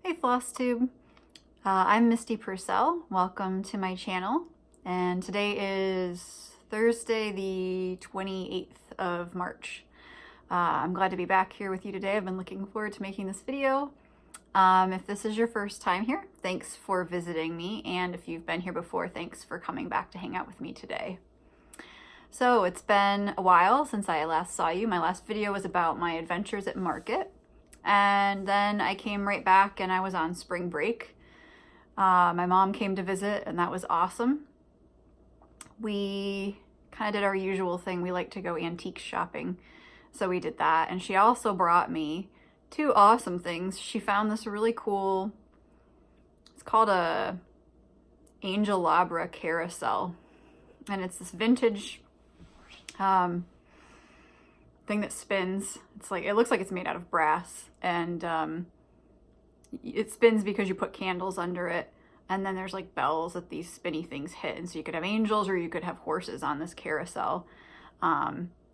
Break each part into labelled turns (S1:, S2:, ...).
S1: Hey Flosstube, I'm Misty Purcell. Welcome to my channel, and today is Thursday the 28th of March. I'm glad to be back here with you today. I've been looking forward to making this video. If this is your first time here, thanks for visiting me, and if you've been here before, thanks for coming back to hang out with me today. So it's been a while since I last saw you. My last video was about my adventures at market. And then I came right back and I was on spring break. My mom came to visit and that was awesome. We kind of did our usual thing. We like to go antique shopping. So we did that. And she also brought me two awesome things. She found this really cool, it's called a Angelabra carousel. And it's this vintage thing that spins. It looks like it's made out of brass, and it spins because you put candles under it, and then there's like bells that these spinny things hit, and so you could have angels or you could have horses on this carousel.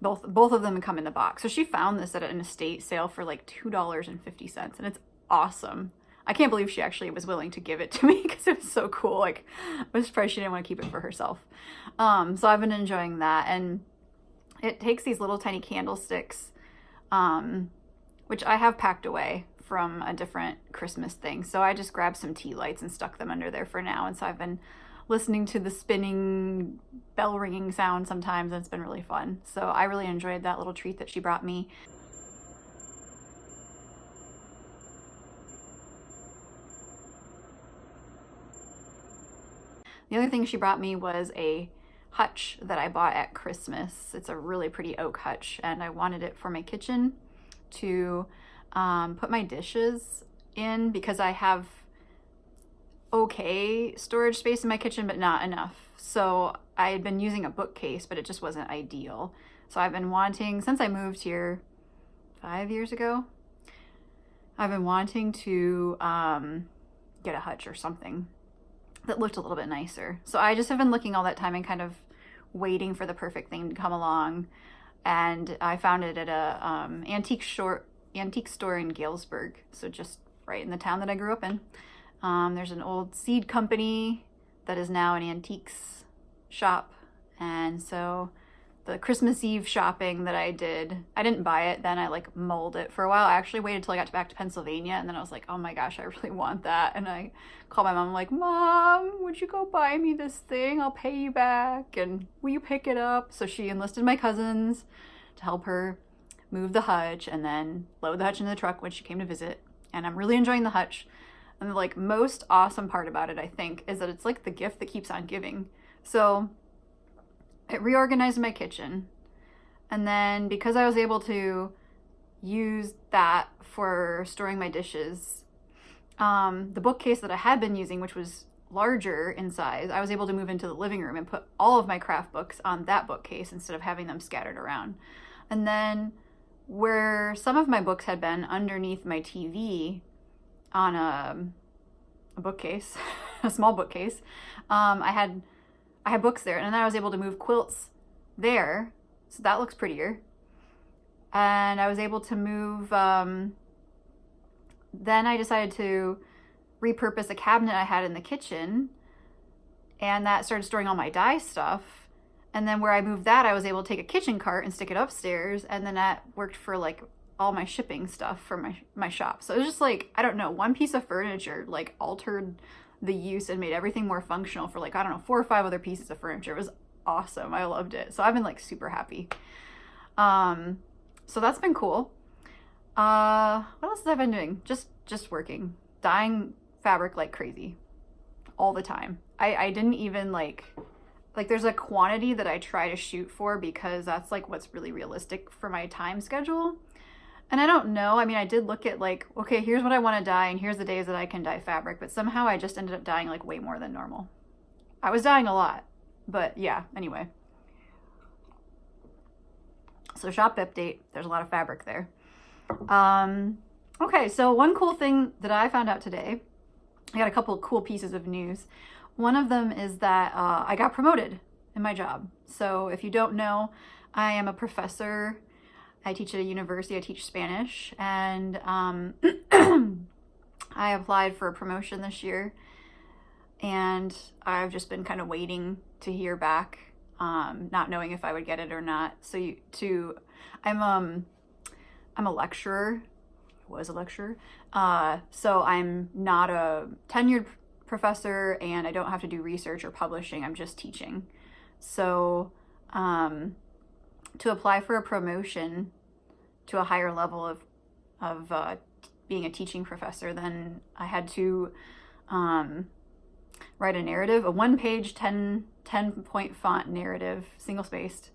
S1: Both of them come in the box. So she found this at an estate sale for like $2.50, and it's awesome. I can't believe she actually was willing to give it to me because it was so cool. Like, I was surprised she didn't want to keep it for herself. So I've been enjoying that, and it takes these little tiny candlesticks, which I have packed away from a different Christmas thing. So I just grabbed some tea lights and stuck them under there for now. And so I've been listening to the spinning, bell ringing sound sometimes, and it's been really fun. So I really enjoyed that little treat that she brought me. The other thing she brought me was a hutch that I bought at Christmas. It's a really pretty oak hutch, and I wanted it for my kitchen to put my dishes in, because I have okay storage space in my kitchen, but not enough. So I had been using a bookcase, but it just wasn't ideal. So I've been wanting, since I moved here 5 years ago, I've been wanting to get a hutch or something that looked a little bit nicer. So I just have been looking all that time and kind of waiting for the perfect thing to come along. And I found it at a antique store in Galesburg. So just right in the town that I grew up in. There's an old seed company that is now an antiques shop. And so the Christmas Eve shopping that I did, I didn't buy it then. I like mulled it for a while. I actually waited till I got back to Pennsylvania, and then I was like, oh my gosh, I really want that. And I called my mom, like, Mom, would you go buy me this thing? I'll pay you back, and will you pick it up? So she enlisted my cousins to help her move the hutch and then load the hutch into the truck when she came to visit. And I'm really enjoying the hutch. And the like most awesome part about it, I think, is that it's like the gift that keeps on giving. So it reorganized my kitchen, and then because I was able to use that for storing my dishes, the bookcase that I had been using, which was larger in size, I was able to move into the living room and put all of my craft books on that bookcase instead of having them scattered around. And then where some of my books had been underneath my TV on a bookcase, a small bookcase, I had books there, and then I was able to move quilts there, so that looks prettier. And I was able to move, then I decided to repurpose a cabinet I had in the kitchen, and that started storing all my dye stuff. And then where I moved that, I was able to take a kitchen cart and stick it upstairs, and then that worked for like all my shipping stuff for my shop. So it was just like, I don't know, one piece of furniture like altered the use and made everything more functional for like, I don't know, 4 or 5 other pieces of furniture. It was awesome. I loved it. So I've been like super happy. So that's been cool. What else have I been doing? Just working, dyeing fabric like crazy all the time. I didn't even like there's a quantity that I try to shoot for because that's like what's really realistic for my time schedule. And I don't know, I mean, I did look at like, okay, here's what I want to dye and here's the days that I can dye fabric, but somehow I just ended up dyeing like way more than normal. I was dyeing a lot, but yeah, anyway. So shop update, there's a lot of fabric there. Okay, so one cool thing that I found out today, I got a couple of cool pieces of news. One of them is that I got promoted in my job. So if you don't know, I am a professor. I teach at a university. I teach Spanish, and I applied for a promotion this year, and I've just been kind of waiting to hear back, not knowing if I would get it or not. I'm a lecturer. Was a lecturer. So I'm not a tenured professor, and I don't have to do research or publishing. I'm just teaching. So to apply for a promotion to a higher level of being a teaching professor, then I had to write a narrative, a 1-page, 10 point font narrative, single spaced,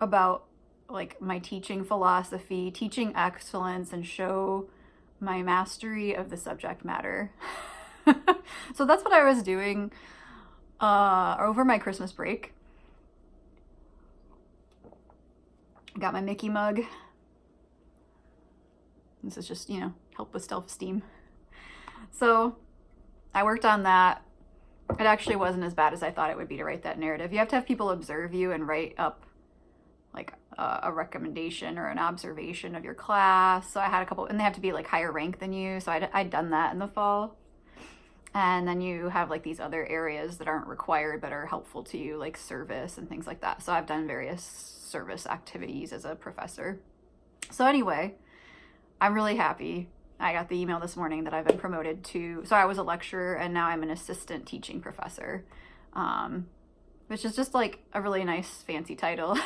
S1: about like my teaching philosophy, teaching excellence, and show my mastery of the subject matter. So that's what I was doing over my Christmas break. Got my Mickey mug. This is just, help with self-esteem. So I worked on that. It actually wasn't as bad as I thought it would be to write that narrative. You have to have people observe you and write up like a recommendation or an observation of your class. So I had a couple, and they have to be like higher rank than you. So I'd done that in the fall. And then you have like these other areas that aren't required but are helpful to you, like service and things like that. So I've done various service activities as a professor. So anyway, I'm really happy. I got the email this morning that I've been promoted to, so I was a lecturer and now I'm an assistant teaching professor, which is just like a really nice fancy title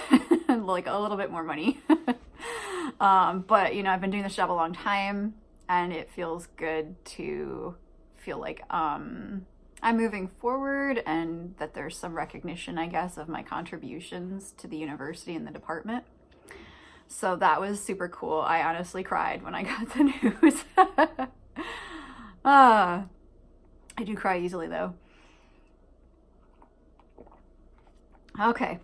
S1: and like a little bit more money. But I've been doing this job a long time, and it feels good to feel like I'm moving forward and that there's some recognition, I guess, of my contributions to the university and the department. So that was super cool. I honestly cried when I got the news. I do cry easily though. Okay.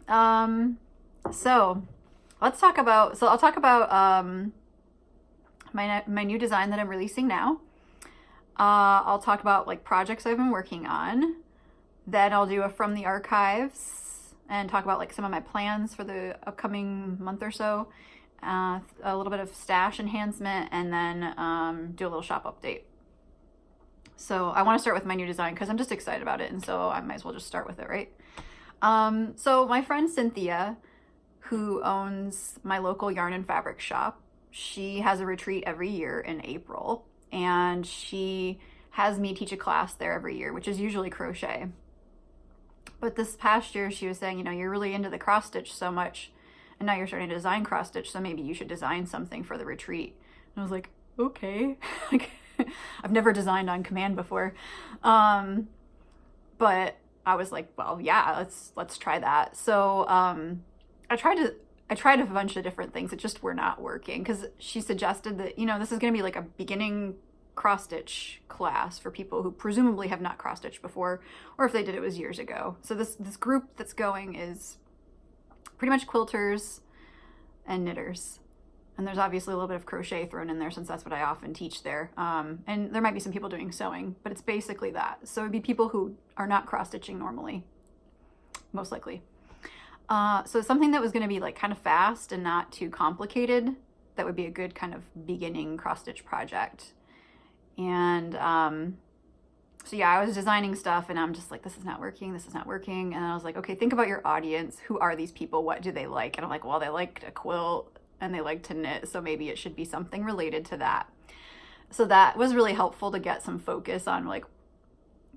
S1: So let's talk about, I'll talk about my new design that I'm releasing now. I'll talk about like projects I've been working on. Then I'll do a from the archives and talk about like some of my plans for the upcoming month or so. A little bit of stash enhancement, and then do a little shop update. So I want to start with my new design because I'm just excited about it, and so I might as well just start with it, right? So my friend Cynthia, who owns my local yarn and fabric shop, she has a retreat every year in April, and she has me teach a class there every year, which is usually crochet. But this past year she was saying, you're really into the cross stitch so much, and now you're starting to design cross stitch, so maybe you should design something for the retreat. And I was like, okay. I've never designed on command before. But I was like, well, yeah, let's try that. So I tried a bunch of different things that just were not working, because she suggested that, this is going to be like a beginning cross stitch class for people who presumably have not cross stitched before, or if they did, it was years ago. So this group that's going is pretty much quilters and knitters. And there's obviously a little bit of crochet thrown in there since that's what I often teach there. And there might be some people doing sewing, but it's basically that. So it'd be people who are not cross-stitching normally, most likely. So something that was gonna be like kind of fast and not too complicated, that would be a good kind of beginning cross-stitch project. And so yeah, I was designing stuff and I'm just like, this is not working. And I was like, okay, think about your audience. Who are these people? What do they like? And I'm like, well, they like to quilt and they like to knit, so maybe it should be something related to that. So that was really helpful to get some focus on, like,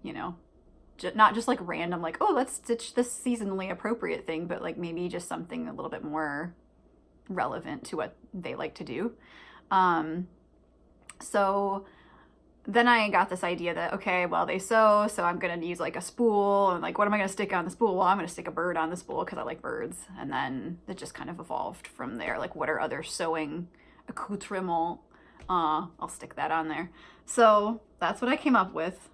S1: not just like random, like, oh, let's stitch this seasonally appropriate thing, but like maybe just something a little bit more relevant to what they like to do. So then I got this idea that, okay, well, they sew, so I'm going to use like a spool, and like, what am I going to stick on the spool? Well, I'm going to stick a bird on the spool because I like birds. And then it just kind of evolved from there. Like, what are other sewing accoutrements? I'll stick that on there. So that's what I came up with.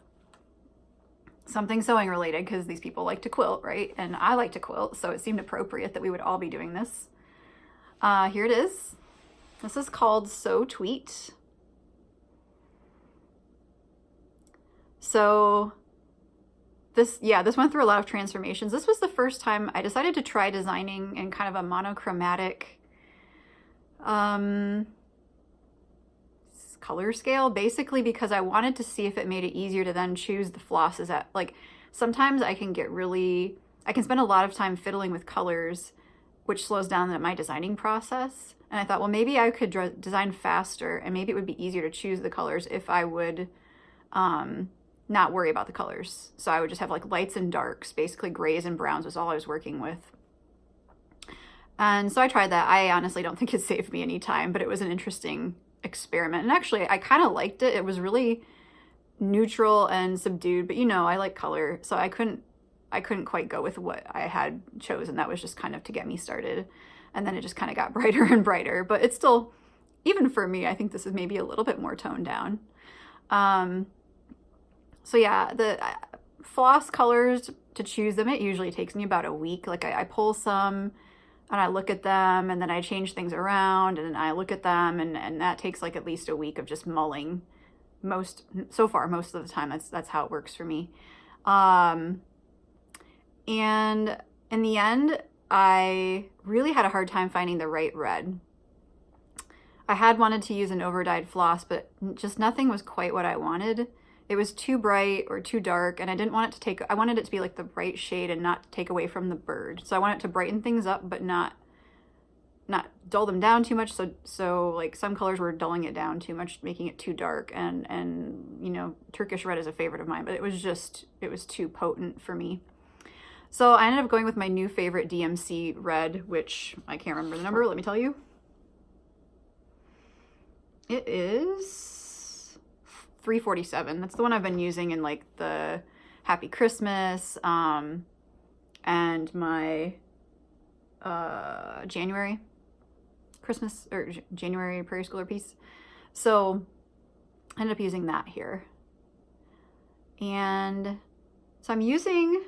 S1: Something sewing related, because these people like to quilt, right? And I like to quilt, so it seemed appropriate that we would all be doing this. Here it is. This is called Sew Tweet. So this went through a lot of transformations. This was the first time I decided to try designing in kind of a monochromatic, kind color scale, basically because I wanted to see if it made it easier to then choose the flosses at, like, sometimes I can spend a lot of time fiddling with colors, which slows down my designing process. And I thought, well, maybe I could design faster, and maybe it would be easier to choose the colors if I would not worry about the colors. So I would just have like lights and darks, basically grays and browns was all I was working with. And so I tried that. I honestly don't think it saved me any time, but it was an interesting experiment. And actually, I kind of liked it. It was really neutral and subdued, but you know, I like color, so I couldn't quite go with what I had chosen. That was just kind of to get me started. And then it just kind of got brighter and brighter, but it's still, even for me, I think this is maybe a little bit more toned down. So yeah, the floss colors, to choose them, it usually takes me about a week. Like I pull some and I look at them, and then I change things around, and I look at them, and that takes like at least a week of just mulling. Most of the time, that's how it works for me. And in the end, I really had a hard time finding the right red. I had wanted to use an over-dyed floss, but just nothing was quite what I wanted. It was too bright or too dark, and I didn't want it to I wanted it to be like the right shade and not take away from the bird. So I wanted to brighten things up, but not dull them down too much. So like some colors were dulling it down too much, making it too dark. And you know, Turkish red is a favorite of mine, but it was too potent for me. So I ended up going with my new favorite DMC red, which I can't remember the number. Let me tell you. It is 347. That's the one I've been using in like the Happy Christmas and my January Christmas or January Prairie Schooler piece. So I ended up using that here. And so I'm using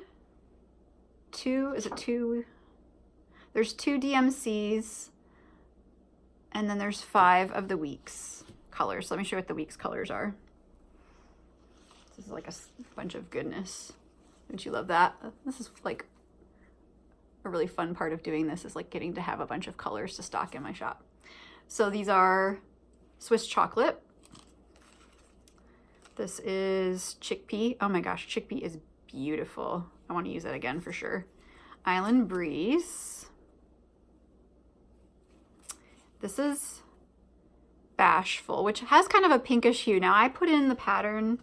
S1: there's two DMCs, and then there's 5 of the Weeks colors. So let me show you what the Weeks colors are. This is like a bunch of goodness. Don't you love that? This is like a really fun part of doing this, is like getting to have a bunch of colors to stock in my shop. So these are Swiss Chocolate. This is Chickpea. Oh my gosh, Chickpea is beautiful. I want to use that again for sure. Island Breeze. This is Bashful, which has kind of a pinkish hue. Now I put in the pattern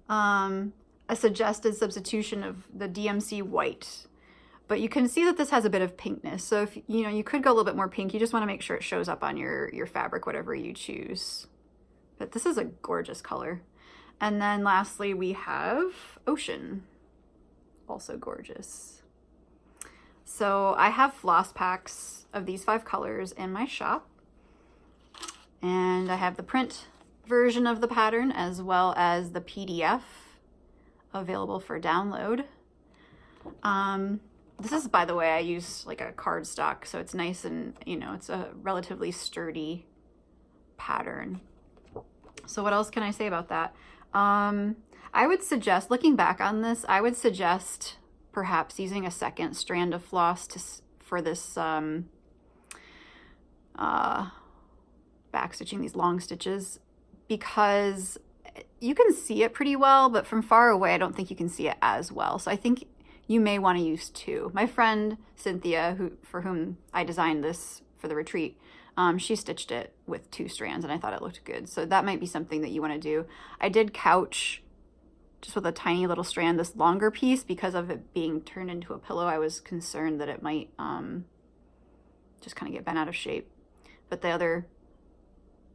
S1: a suggested substitution of the DMC white, but you can see that this has a bit of pinkness. So if you know, you could go a little bit more pink. You just want to make sure it shows up on your fabric, whatever you choose. But this is a gorgeous color. And then lastly, we have Ocean, also gorgeous. So I have floss packs of these 5 colors in my shop, and I have the print version of the pattern as well as the PDF available for download. This is, by the way, I use like a cardstock, so it's nice, and you know, it's a relatively sturdy pattern. So what else can I say about that? I would suggest, looking back on this, I would suggest perhaps using a second strand of floss for this back stitching, these long stitches, because you can see it pretty well, but from far away, I don't think you can see it as well. So I think you may want to use 2. My friend Cynthia, for whom I designed this for the retreat, she stitched it with 2 strands, and I thought it looked good. So that might be something that you want to do. I did couch just with a tiny little strand this longer piece because of it being turned into a pillow. I was concerned that it might just kind of get bent out of shape. But the other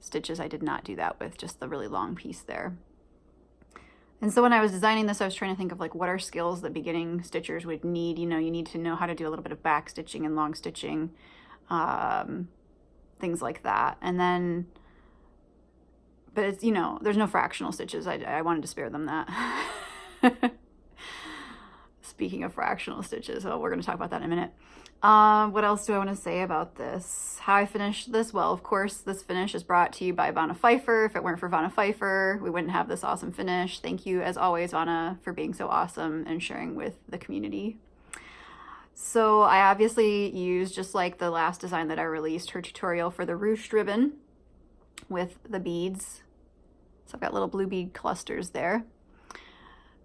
S1: stitches I did not do that with, just the really long piece there. And so when I was designing this, I was trying to think of like, what are skills that beginning stitchers would need? You know, you need to know how to do a little bit of back stitching and long stitching, things like that. And then, but it's, you know, there's no fractional stitches. I wanted to spare them that. Speaking of fractional stitches, well, we're going to talk about that in a minute. What else do I want to say about this? How I finished this? Well, of course, this finish is brought to you by Vonna Pfeiffer. If it weren't for Vonna Pfeiffer, we wouldn't have this awesome finish. Thank you, as always, Vonna, for being so awesome and sharing with the community. So I obviously used, just like the last design that I released, her tutorial for the ruched ribbon. with the beads. So I've got little blue bead clusters there.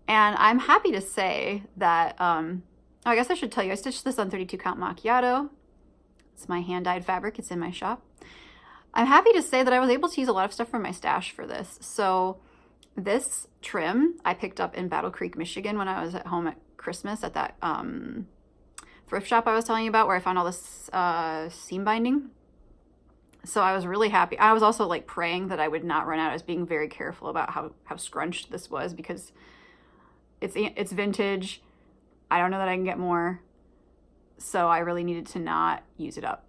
S1: And I'm happy to say that, oh, I guess I should tell you, I stitched this on 32 count macchiato. It's my hand-dyed fabric, it's in my shop. I'm happy to say that I was able to use a lot of stuff from my stash for this. So this trim I picked up in Battle Creek, Michigan when I was at home at Christmas at that thrift shop I was telling you about, where I found all this seam binding. So I was really happy. I was also like praying that I would not run out. I was being very careful about how scrunched this was, because it's vintage. I don't know that I can get more. So I really needed to not use it up.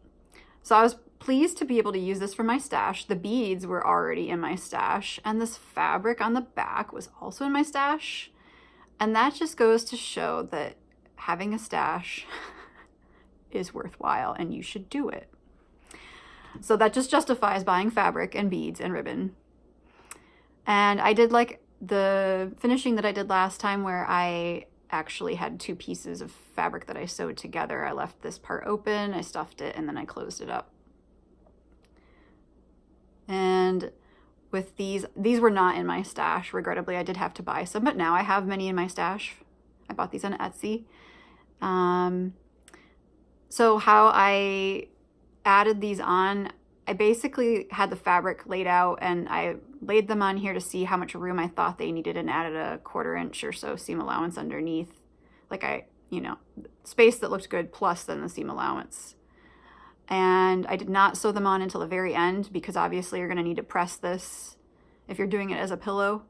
S1: So I was pleased to be able to use this for my stash. The beads were already in my stash, and this fabric on the back was also in my stash. And that just goes to show that having a stash is worthwhile, and you should do it. So that just justifies buying fabric and beads and ribbon. And I did like the finishing that I did last time, where I actually had two pieces of fabric that I sewed together. I left this part open, I stuffed it, and then I closed it up. And with these were not in my stash. Regrettably, I did have to buy some, but now I have many in my stash. I bought these on Etsy. So how I added these on, I basically had the fabric laid out, and I laid them on here to see how much room I thought they needed, and added a 1/4 inch or so seam allowance underneath. Like space that looked good, plus then the seam allowance. And I did not sew them on until the very end, because obviously you're going to need to press this if you're doing it as a pillow.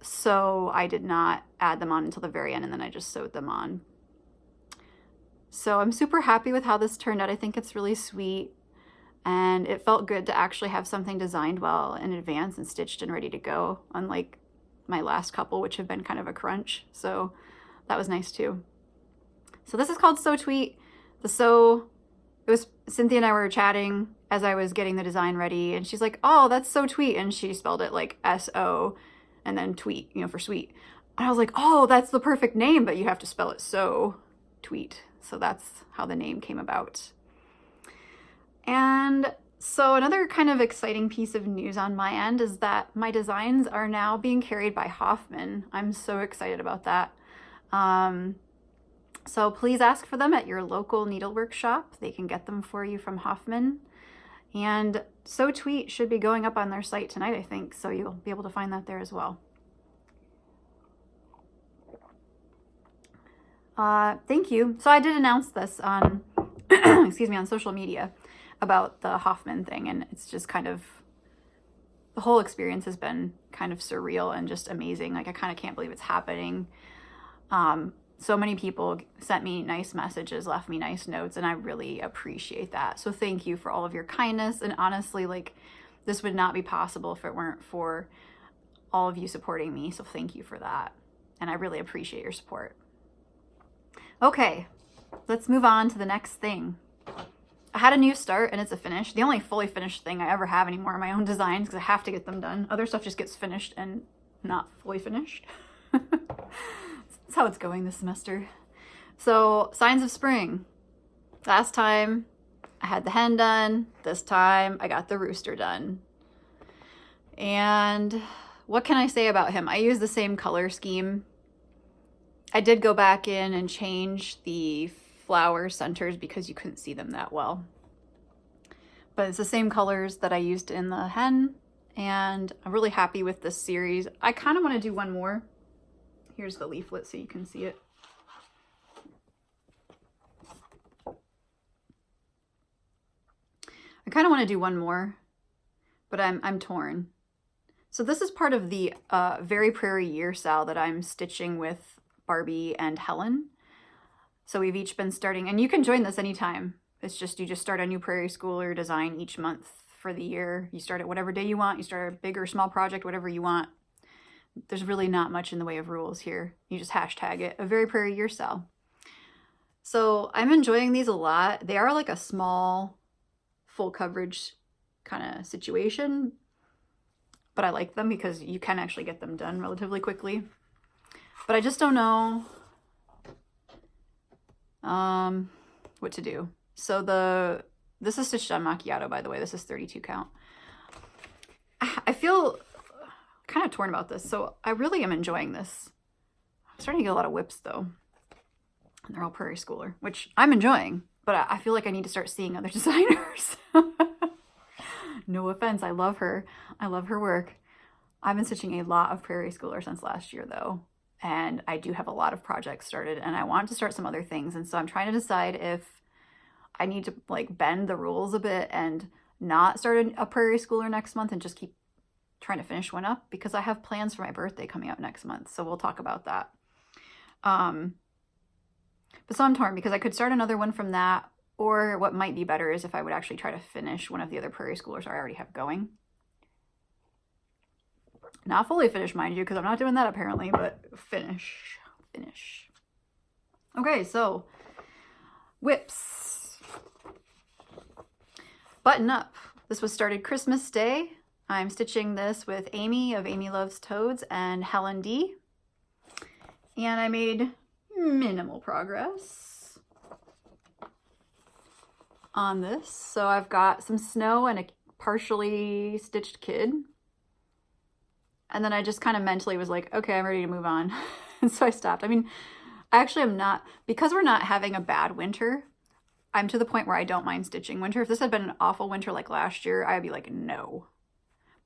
S1: So I did not add them on until the very end, and then I just sewed them on. So I'm super happy with how this turned out. I think it's really sweet, and it felt good to actually have something designed well in advance and stitched and ready to go, unlike my last couple, which have been kind of a crunch. So that was nice too. So this is called Sew Tweet. It was Cynthia and I were chatting as I was getting the design ready, and she's like, "Oh, that's so tweet," and she spelled it like S-O and then tweet, for sweet. And I was like, "Oh, that's the perfect name, but you have to spell it so tweet." So that's how the name came about. And so another kind of exciting piece of news on my end is that my designs are now being carried by Hoffman. I'm so excited about that. So please ask for them at your local needlework shop. They can get them for you from Hoffman. And Sew Tweet should be going up on their site tonight, I think, so you'll be able to find that there as well. Thank you. So I did announce this on, excuse me, on social media about the Hoffman thing, and it's just kind of, the whole experience has been kind of surreal and just amazing. Like, I kind of can't believe it's happening. So many people sent me nice messages, left me nice notes, and I really appreciate that. So thank you for all of your kindness. And honestly, like, this would not be possible if it weren't for all of you supporting me. So thank you for that. And I really appreciate your support. Okay, let's move on to the next thing. I had a new start, and it's a finish. The only fully finished thing I ever have anymore are my own designs, because I have to get them done. Other stuff just gets finished and not fully finished. That's how it's going this semester. So, Signs of Spring. Last time I had the hen done. This time I got the rooster done. And what can I say about him? I use the same color scheme. I did go back in and change the flower centers because you couldn't see them that well. But it's the same colors that I used in the hen, and I'm really happy with this series. I kind of want to do one more. Here's the leaflet so you can see it. I kind of want to do one more, but I'm torn. So this is part of the Very Prairie Year Sal that I'm stitching with Barbie and Helen. So we've each been starting, and you can join this anytime. It's just, you just start a new Prairie Schooler design each month for the year. You start it whatever day you want. You start a big or small project, whatever you want. There's really not much in the way of rules here. You just hashtag it, a Very Prairie Year Sal. So I'm enjoying these a lot. They are like a small, full coverage kind of situation, but I like them because you can actually get them done relatively quickly. But I just don't know what to do. So this is stitched on macchiato, by the way. This is 32 count. I feel kind of torn about this. So I really am enjoying this. I'm starting to get a lot of whips though. And they're all Prairie Schooler, which I'm enjoying, but I feel like I need to start seeing other designers. No offense, I love her. I love her work. I've been stitching a lot of Prairie Schooler since last year though. And I do have a lot of projects started and I want to start some other things. And so I'm trying to decide if I need to like bend the rules a bit and not start a Prairie Schooler next month and just keep trying to finish one up, because I have plans for my birthday coming up next month. So we'll talk about that. But so I'm torn because I could start another one from that, or what might be better is if I would actually try to finish one of the other Prairie Schoolers I already have going. Not fully finish, mind you, because I'm not doing that apparently, but finish. Okay, so whips. Button up. This was started Christmas Day. I'm stitching this with Amy of Amy Loves Toads and Helen D. And I made minimal progress on this. So I've got some snow and a partially stitched kid. And then I just kind of mentally was like, okay, I'm ready to move on. And so I stopped. I mean, I actually am not, because we're not having a bad winter, I'm to the point where I don't mind stitching winter. If this had been an awful winter like last year, I'd be like, no.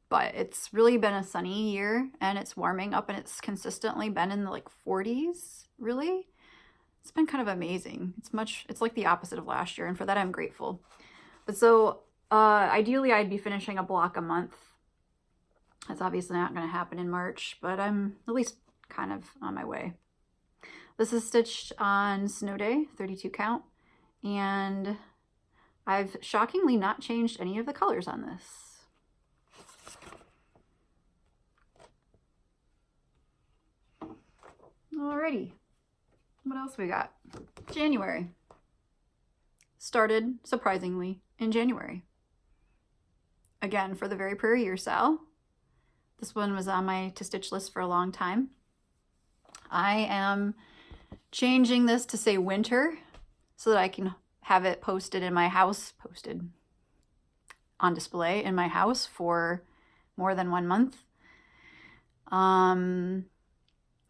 S1: But it's really been a sunny year and it's warming up and it's consistently been in the like 40s, really. It's been kind of amazing. It's like the opposite of last year, and for that I'm grateful. But so ideally I'd be finishing a block a month. That's obviously not going to happen in March, but I'm at least kind of on my way. This is stitched on Snow Day, 32 count, and I've shockingly not changed any of the colors on this. Alrighty, what else we got? January. Started, surprisingly, in January. Again, for the Very Prairie Year Sal. This one was on my to stitch list for a long time. I am changing this to say winter so that I can have it posted in my house, on display in my house for more than 1 month.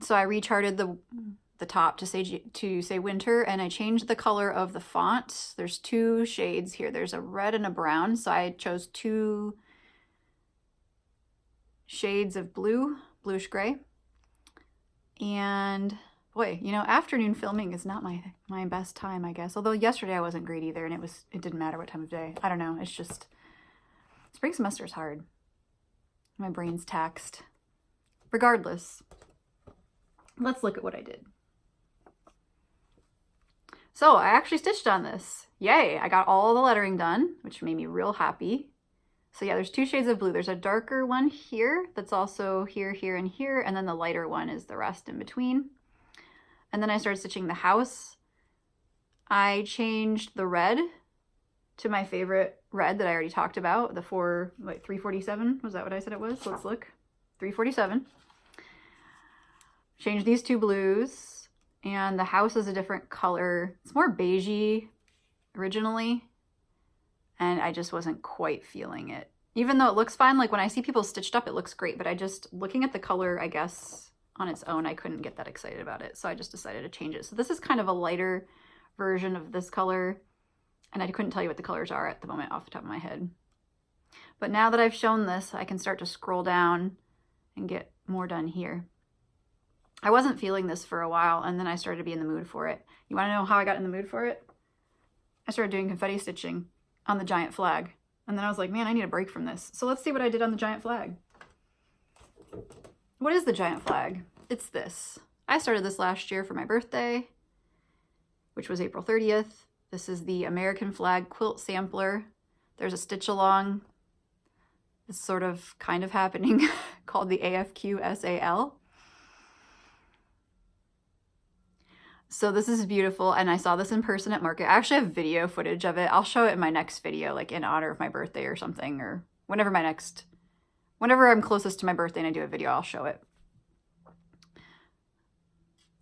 S1: So I recharted the top to say winter, and I changed the color of the font. There's 2 shades here. There's a red and a brown, so I chose 2 shades of blue, bluish gray. And boy, you know, afternoon filming is not my best time, I guess. Although yesterday I wasn't great either, and it didn't matter what time of day. I don't know. It's just spring semester is hard. My brain's taxed. Regardless, let's look at what I did. So I actually stitched on this. Yay! I got all the lettering done, which made me real happy. So yeah, there's 2 shades of blue. There's a darker one here that's also here, here, and here, and then the lighter one is the rest in between. And then I started stitching the house. I changed the red to my favorite red that I already talked about, the 347. Was that what I said it was? Let's look. 347. Changed these 2 blues, and the house is a different color. It's more beigey originally, and I just wasn't quite feeling it. Even though it looks fine, like when I see people stitched up, it looks great, but looking at the color, I guess, on its own, I couldn't get that excited about it, so I just decided to change it. So this is kind of a lighter version of this color, and I couldn't tell you what the colors are at the moment off the top of my head. But now that I've shown this, I can start to scroll down and get more done here. I wasn't feeling this for a while, and then I started to be in the mood for it. You want to know how I got in the mood for it? I started doing confetti stitching on the giant flag, and then I was like, man, I need a break from this. So let's see what I did on the giant flag. What is the giant flag? It's this. I started this last year for my birthday, which was April 30th. This is the American flag quilt sampler. There's a stitch along. It's sort of kind of happening called the AFQ-SAL. So this is beautiful, and I saw this in person at market. I actually have video footage of it. I'll show it in my next video, like in honor of my birthday or something, or whenever I'm closest to my birthday and I do a video, I'll show it.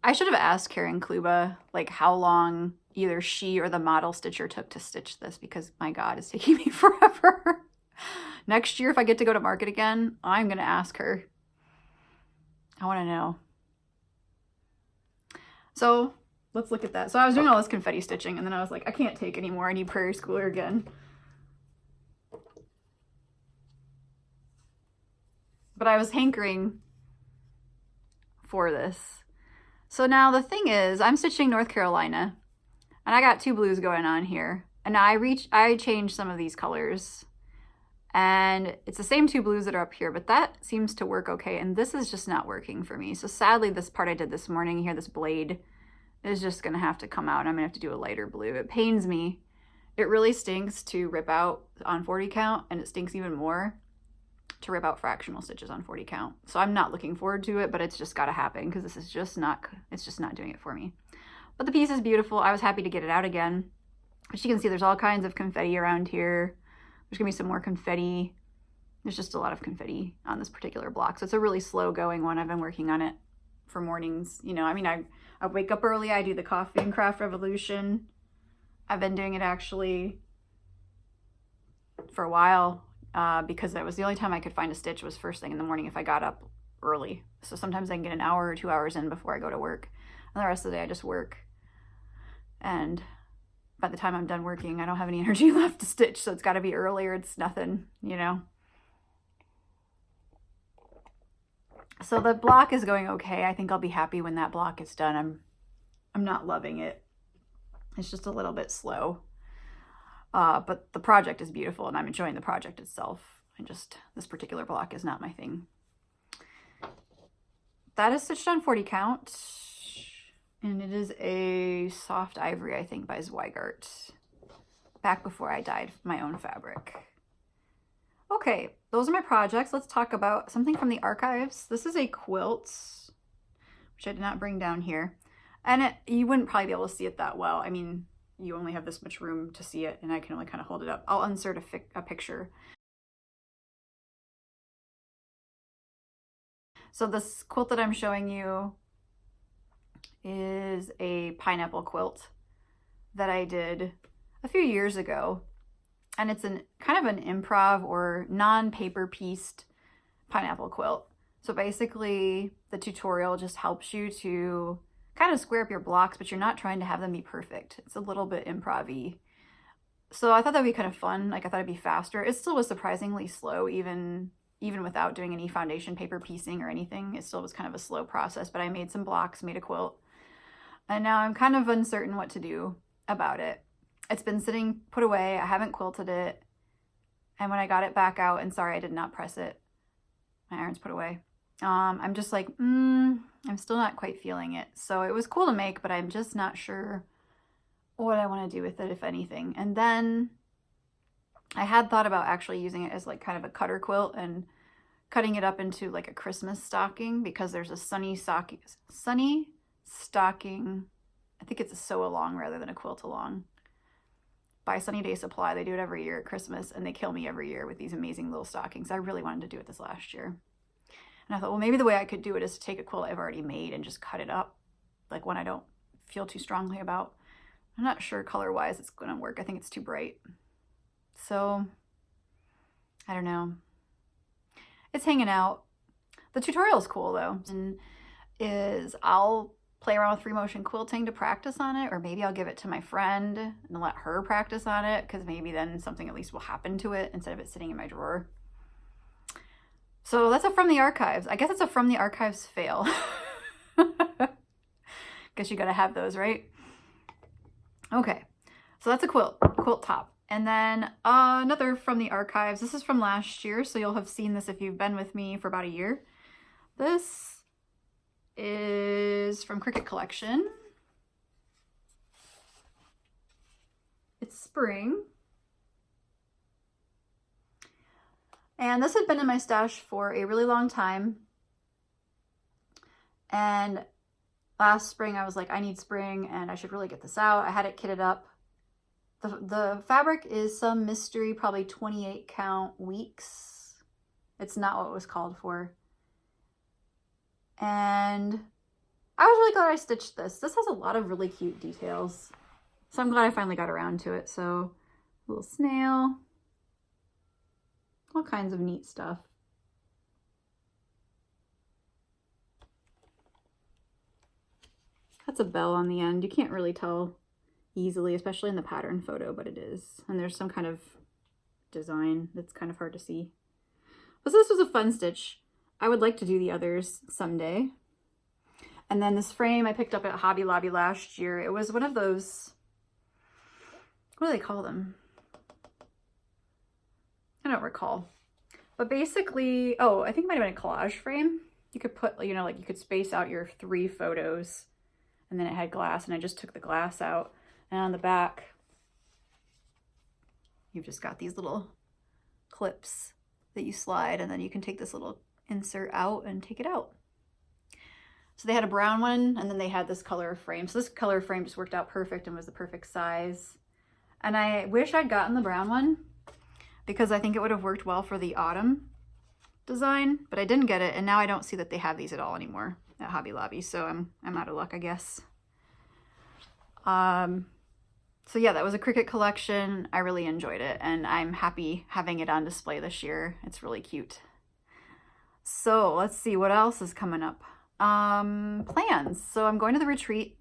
S1: I should have asked Karen Kluba, like, how long either she or the model stitcher took to stitch this, because my God, it's taking me forever Next year, if I get to go to market again, I'm going to ask her. I want to know. So let's look at that. So I was doing all this confetti stitching, and then I was like, I can't take anymore. I need Prairie Schooler again. But I was hankering for this. So now the thing is, I'm stitching North Carolina, and I got 2 blues going on here. And I changed some of these colors, and it's the same 2 blues that are up here, but that seems to work okay. And this is just not working for me. So sadly, this part I did this morning here, this blade, is just gonna have to come out, and I'm gonna have to do a lighter blue. It pains me. It really stinks to rip out on 40 count, and it stinks even more to rip out fractional stitches on 40 count. So I'm not looking forward to it, but it's just gotta happen because this is just not, it's just not doing it for me. But the piece is beautiful. I was happy to get it out again. As you can see, there's all kinds of confetti around here. There's gonna be some more confetti. There's just a lot of confetti on this particular block. So it's a really slow going one. I've been working on it for mornings. You know, I mean, I wake up early, I do the coffee and craft revolution. I've been doing it actually for a while because that was the only time I could find a stitch was first thing in the morning if I got up early. So sometimes I can get an hour or 2 hours in before I go to work. And the rest of the day I just work. And by the time I'm done working, I don't have any energy left to stitch. So it's got to be early or it's nothing, you know. So the block is going okay. I think I'll be happy when that block is done. I'm not loving it. It's just a little bit slow. But the project is beautiful and I'm enjoying the project itself. This particular block is not my thing. That is stitched on 40 count. And it is a soft ivory, I think, by Zweigart. Back before I dyed my own fabric. Okay, those are my projects. Let's talk about something from the archives. This is a quilt, which I did not bring down here. And you wouldn't probably be able to see it that well. I mean, you only have this much room to see it, and I can only kind of hold it up. I'll insert a picture. So this quilt that I'm showing you is a pineapple quilt that I did a few years ago. And it's kind of an improv or non-paper pieced pineapple quilt. So basically the tutorial just helps you to kind of square up your blocks, but you're not trying to have them be perfect. It's a little bit improv-y. So I thought that'd be kind of fun. Like I thought it'd be faster. It still was surprisingly slow, even without doing any foundation paper piecing or anything. It still was kind of a slow process, but I made some blocks, made a quilt. And now I'm kind of uncertain what to do about it. It's been sitting put away. I haven't quilted it. And when I got it back out, and sorry, I did not press it. My iron's put away. I'm just like, I'm still not quite feeling it. So it was cool to make, but I'm just not sure what I want to do with it, if anything. And then I had thought about actually using it as like kind of a cutter quilt and cutting it up into like a Christmas stocking, because there's a sunny stocking. I think it's a sew along rather than a quilt along. By Sunny Day Supply. They do it every year at Christmas, and they kill me every year with these amazing little stockings. I really wanted to do it this last year. And I thought, well, maybe the way I could do it is to take a quilt I've already made and just cut it up, like one I don't feel too strongly about. I'm not sure color-wise it's going to work. I think it's too bright. So, I don't know. It's hanging out. The tutorial's cool, though. And I'll play around with free motion quilting to practice on it, or maybe I'll give it to my friend and let her practice on it, because maybe then something at least will happen to it instead of it sitting in my drawer. So that's a from the archives. I guess it's a from the archives fail. Guess you gotta have those, right? Okay, so that's a quilt top. And then another from the archives. This is from last year, so you'll have seen this if you've been with me for about a year. This is from Cricut Collection. It's spring. And this had been in my stash for a really long time. And last spring I was like, I need spring and I should really get this out. I had it kitted up. The fabric is some mystery, probably 28 count weeks. It's not what it was called for. And I was really glad I stitched this. This has a lot of really cute details. So I'm glad I finally got around to it. So, little snail. All kinds of neat stuff. That's a bell on the end. You can't really tell easily, especially in the pattern photo, but it is. And there's some kind of design that's kind of hard to see. But so this was a fun stitch. I would like to do the others someday. And then this frame I picked up at Hobby Lobby last year. It was one of those, what do they call them? I don't recall. But basically, oh, I think it might have been a collage frame. You could put, you know, like you could space out your 3 photos, and then it had glass, and I just took the glass out. And on the back, you've just got these little clips that you slide, and then you can take this little insert out and take it out. So they had a brown one, and then they had this color frame. So this color frame just worked out perfect and was the perfect size. And I wish I'd gotten the brown one because I think it would have worked well for the autumn design, but I didn't get it, and now I don't see that they have these at all anymore at Hobby Lobby, so I'm out of luck, I guess. So yeah, that was a Cricut collection. I really enjoyed it, and I'm happy having it on display this year. It's really cute. So let's see what else is coming up. Plans. So I'm going to the retreat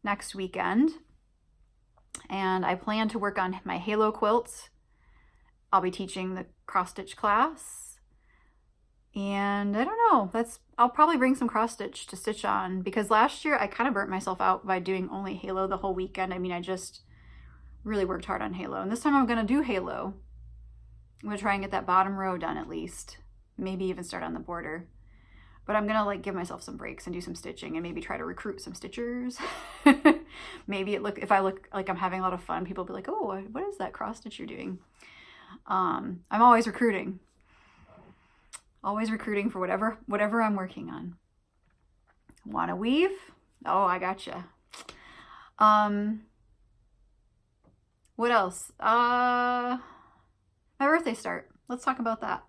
S1: next weekend, and I plan to work on my halo quilt. I'll be teaching the cross stitch class, and I don't know, I'll probably bring some cross stitch to stitch on, because last year I kind of burnt myself out by doing only halo the whole weekend. I mean, I just really worked hard on halo, and this time I'm going to do halo. I'm going to try and get that bottom row done at least, maybe even start on the border. But I'm going to like give myself some breaks and do some stitching and maybe try to recruit some stitchers. Maybe if I look like I'm having a lot of fun, people will be like, oh, what is that cross stitch you're doing? I'm always recruiting. Always recruiting for whatever I'm working on. Want to weave? Oh, I gotcha. What else? My birthday start. Let's talk about that.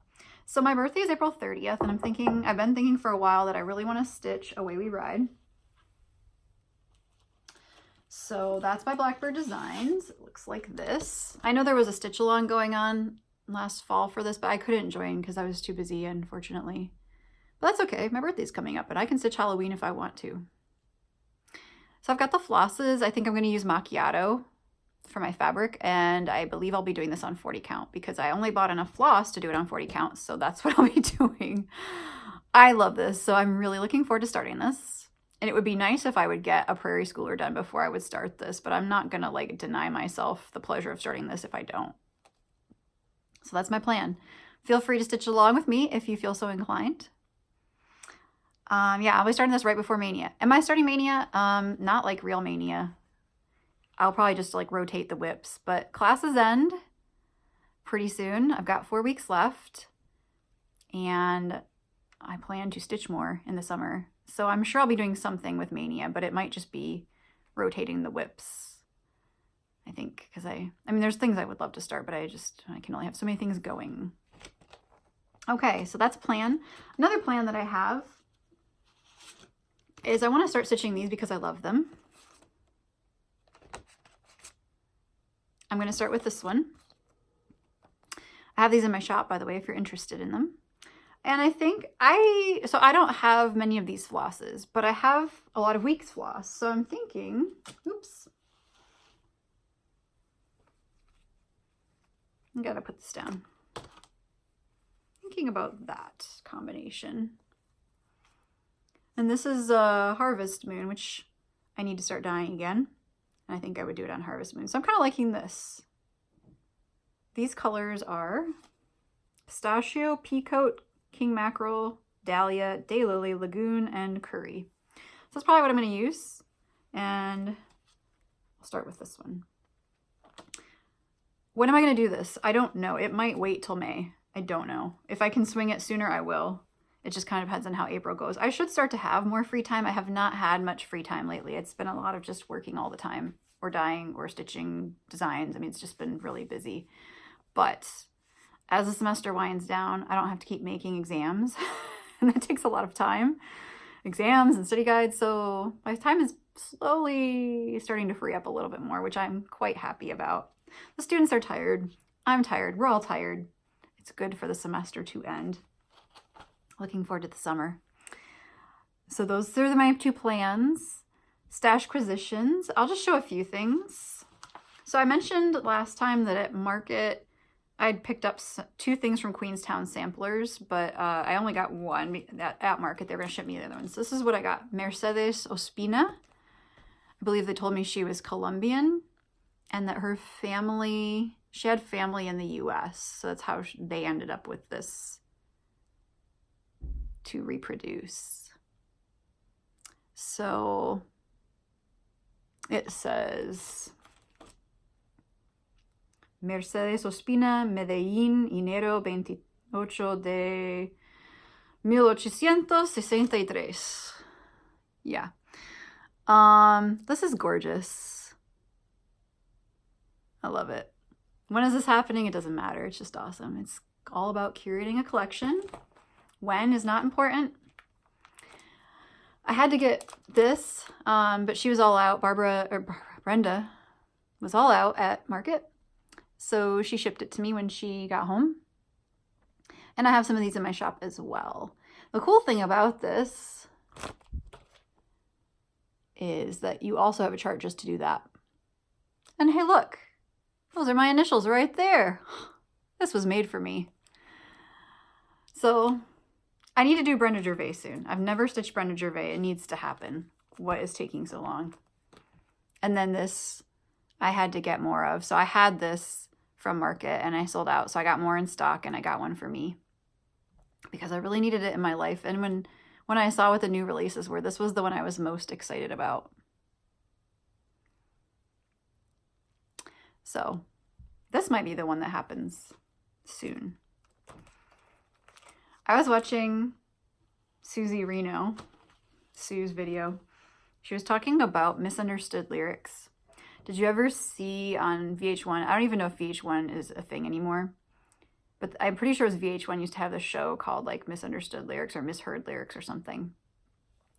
S1: So my birthday is April 30th, and I've been thinking for a while that I really want to stitch Away We Ride. So that's by Blackbird Designs. It looks like this. I know there was a stitch along going on last fall for this, but I couldn't join because I was too busy, unfortunately. But that's okay. My birthday's coming up, and I can stitch Halloween if I want to. So I've got the flosses. I think I'm going to use macchiato for my fabric, and I believe I'll be doing this on 40 count because I only bought enough floss to do it on 40 count, so that's what I'll be doing. I love this, so I'm really looking forward to starting this. And it would be nice if I would get a prairie schooler done before I would start this, but I'm not gonna like deny myself the pleasure of starting this if I don't. So that's my plan. Feel free to stitch along with me if you feel so inclined. Yeah, I'll be starting this right before Mania. Am I starting Mania? Not like real Mania. I'll probably just like rotate the whips, but classes end pretty soon. I've got 4 weeks left, and I plan to stitch more in the summer. So I'm sure I'll be doing something with Mania, but it might just be rotating the whips, I think, because I mean, there's things I would love to start, but I can only have so many things going. Okay, so that's a plan. Another plan that I have is I want to start stitching these because I love them. I'm going to start with this one. I have these in my shop, by the way, if you're interested in them. And I think I don't have many of these flosses, but I have a lot of Weeks floss. So I'm thinking, oops. I gotta put this down. Thinking about that combination. And this is Harvest Moon, which I need to start dyeing again. And I think I would do it on Harvest Moon. So I'm kind of liking this. These colors are Pistachio, Peacoat, King Mackerel, Dahlia, Daylily, Lagoon, and Curry. So that's probably what I'm going to use. And I'll start with this one. When am I going to do this? I don't know. It might wait till May. I don't know. If I can swing it sooner, I will. It just kind of depends on how April goes. I should start to have more free time. I have not had much free time lately. It's been a lot of just working all the time, or dyeing, or stitching designs. I mean, it's just been really busy. But as the semester winds down, I don't have to keep making exams. And that takes a lot of time. Exams and study guides. So my time is slowly starting to free up a little bit more, which I'm quite happy about. The students are tired. I'm tired. We're all tired. It's good for the semester to end. Looking forward to the summer. So those are my 2 plans. Stashquisitions. I'll just show a few things. So I mentioned last time that at Market, I'd picked up 2 things from Queenstown Samplers, but I only got 1 at Market. They were going to ship me the other ones. So this is what I got. Mercedes Ospina. I believe they told me she was Colombian and that her family, she had family in the US. So that's how they ended up with this to reproduce. So it says, Mercedes Ospina, Medellín, enero 28 de 1863. Yeah. This is gorgeous. I love it. When is this happening? It doesn't matter. It's just awesome. It's all about curating a collection. When is not important. I had to get this, but she was all out. Brenda was all out at Market. So she shipped it to me when she got home. And I have some of these in my shop as well. The cool thing about this is that you also have a chart just to do that. And hey, look, those are my initials right there. This was made for me. So I need to do Brenda Gervais soon. I've never stitched Brenda Gervais. It needs to happen. What is taking so long? And then this I had to get more of. So I had this from Market and I sold out. So I got more in stock and I got one for me because I really needed it in my life. And when I saw what the new releases were, this was the one I was most excited about. So this might be the one that happens soon. I was watching Susie Reno, Sue's video. She was talking about misunderstood lyrics. Did you ever see on VH1? I don't even know if VH1 is a thing anymore, but I'm pretty sure it was VH1 used to have this show called like Misunderstood Lyrics or Misheard Lyrics or something.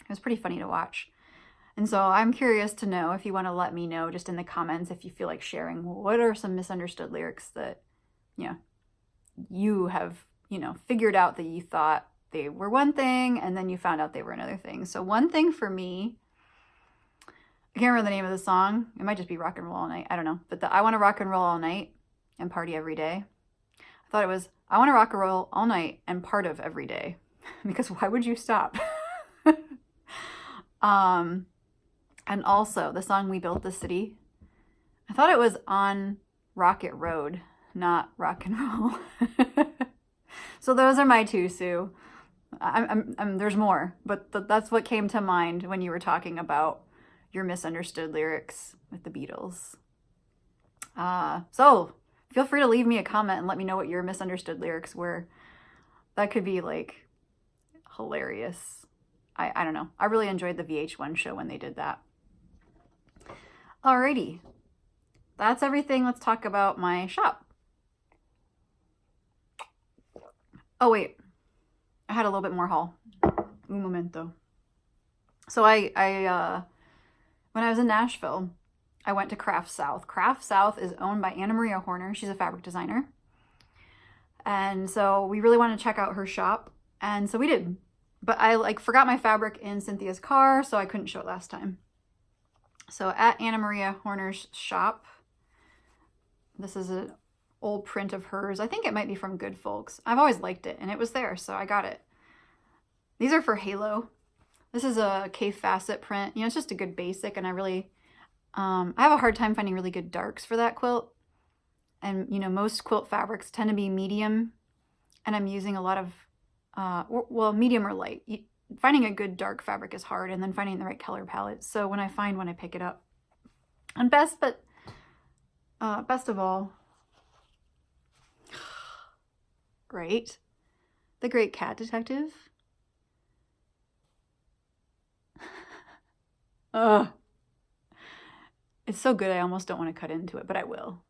S1: It was pretty funny to watch. And so I'm curious to know if you want to let me know just in the comments if you feel like sharing what are some misunderstood lyrics that, you have, figured out that you thought they were one thing and then you found out they were another thing. So one thing for me, I can't remember the name of the song. It might just be Rock and Roll All Night. I don't know. But I want to rock and roll all night and party every day. I thought it was, I want to rock and roll all night and part of every day. Because why would you stop? And also the song We Built the City. I thought it was on Rocket Road, not rock and roll. So those are my 2, Sue. There's more, but that's what came to mind when you were talking about your misunderstood lyrics with the Beatles. So feel free to leave me a comment and let me know what your misunderstood lyrics were. That could be like hilarious. I don't know. I really enjoyed the VH1 show when they did that. Alrighty. That's everything. Let's talk about my shop. Oh wait, I had a little bit more haul. Un momento. So when I was in Nashville, I went to Craft South. Craft South is owned by Anna Maria Horner. She's a fabric designer. And so we really wanted to check out her shop. And so we did. But I forgot my fabric in Cynthia's car, so I couldn't show it last time. So at Anna Maria Horner's shop, this is an old print of hers. I think it might be from Good Folks. I've always liked it, and it was there, so I got it. These are for Halo. This is a K facet print. It's just a good basic, and I really, I have a hard time finding really good darks for that quilt. And, most quilt fabrics tend to be medium, and I'm using a lot of, medium or light. Finding a good dark fabric is hard, and then finding the right color palette. So when I pick it up. And best of all, great, The Great Cat Detective. It's so good I almost don't want to cut into it, but I will.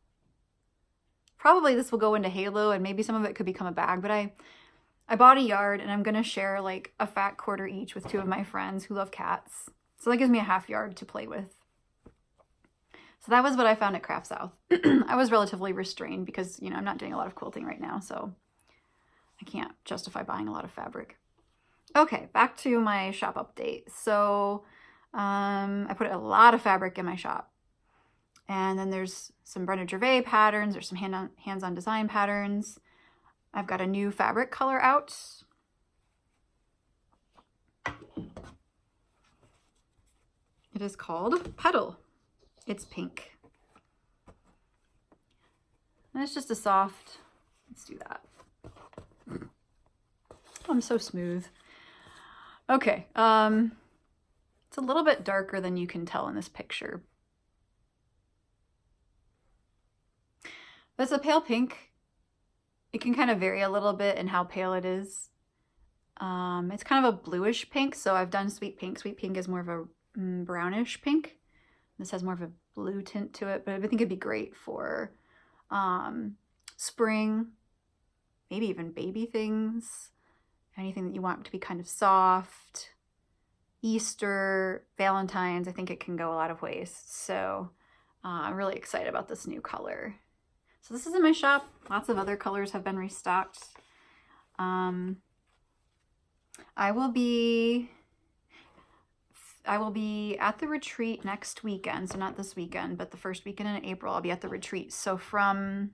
S1: Probably this will go into Halo, and maybe some of it could become a bag, but I bought a yard, and I'm going to share like a fat quarter each with 2 of my friends who love cats. So that gives me a half yard to play with. So that was what I found at Craft South. I was relatively restrained because, I'm not doing a lot of quilting right now. So I can't justify buying a lot of fabric. Okay, back to my shop update. So I put a lot of fabric in my shop. And then there's some Brenda Gervais patterns. There's some hands-on design patterns. I've got a new fabric color out. It is called Petal. It's pink. And it's just a soft, let's do that. Oh, I'm so smooth. Okay, it's a little bit darker than you can tell in this picture. But it's a pale pink. It can kind of vary a little bit in how pale it is. It's kind of a bluish pink, so I've done sweet pink. Sweet pink is more of a brownish pink. This has more of a blue tint to it, but I think it'd be great for spring, maybe even baby things, anything that you want to be kind of soft. Easter, Valentine's, I think it can go a lot of ways. So I'm really excited about this new color. So this is in my shop. Lots of other colors have been restocked. I will be at the retreat next weekend. So not this weekend, but the first weekend in April, I'll be at the retreat. So from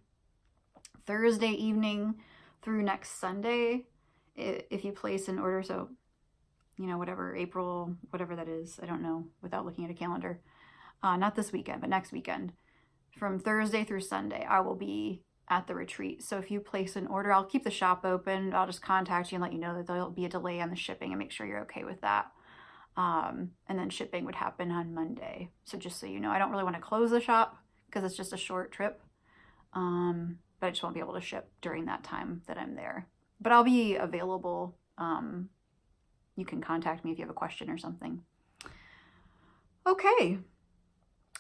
S1: Thursday evening through next Sunday, if you place an order, so, you know, whatever, April, whatever that is, I don't know, without looking at a calendar. Not this weekend, but next weekend. From Thursday through Sunday, I will be at the retreat. So if you place an order, I'll keep the shop open. I'll just contact you and let you know that there'll be a delay on the shipping and make sure you're okay with that. And then shipping would happen on Monday. So just so you know, I don't really want to close the shop because it's just a short trip. But I just won't be able to ship during that time that I'm there. But I'll be available. You can contact me if you have a question or something. Okay.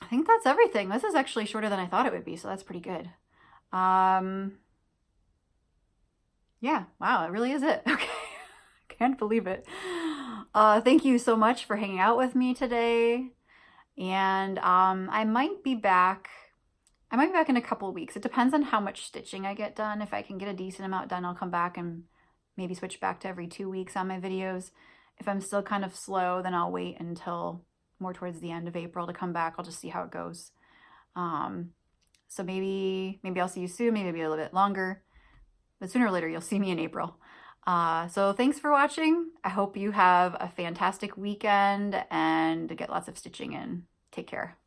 S1: I think that's everything. This is actually shorter than I thought it would be, so that's pretty good. Yeah, wow, it really is it. Okay, can't believe it. Thank you so much for hanging out with me today. And I might be back in a couple of weeks. It depends on how much stitching I get done. If I can get a decent amount done, I'll come back and maybe switch back to every 2 weeks on my videos. If I'm still kind of slow, then I'll wait until more towards the end of April to come back. I'll just see how it goes. So maybe I'll see you soon, maybe a little bit longer, but sooner or later you'll see me in April. So thanks for watching. I hope you have a fantastic weekend and get lots of stitching in. Take care.